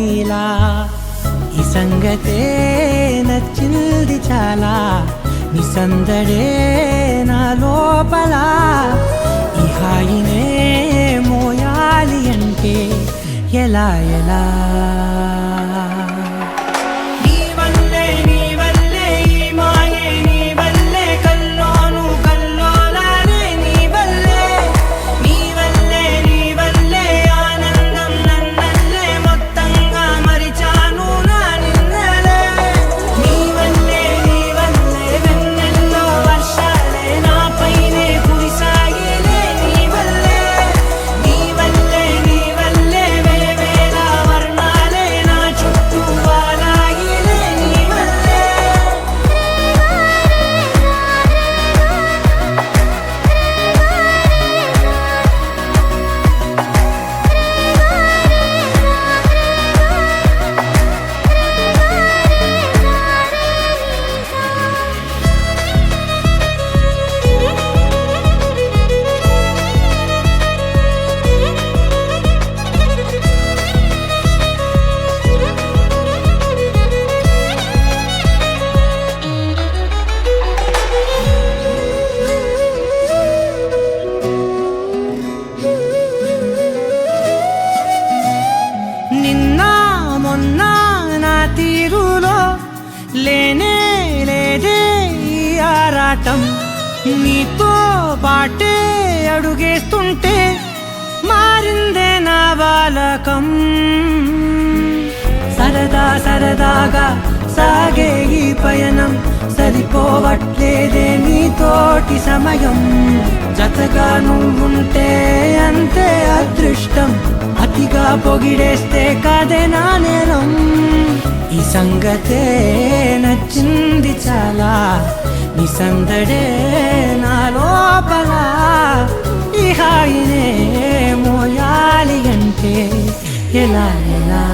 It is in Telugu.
నీలా. ఈ సంగతే నచ్చింది చాలా, నీ సందడే నా లోపల. ఈ హాయినే మోయాలి అంటే ఎలా ఎలా. లేనే లేదే ఈ ఆరాటం, నీతో పాటే అడుగేస్తుంటే మారిందే నా బాలకం. సరదా సరదాగా సాగే ఈ పయనం, సరిపోవట్లేదే నీతోటి సమయం. జతగా నువ్వుంటే అంతే అదృష్టం, అతిగా పొగిడేస్తే కదే నా నేరం. ఈ సంగతే నచ్చింది చాలా, నీ సందడే నా లోపల. ఈ హాయినే మోయాలి అంటే ఎలా ఎలా.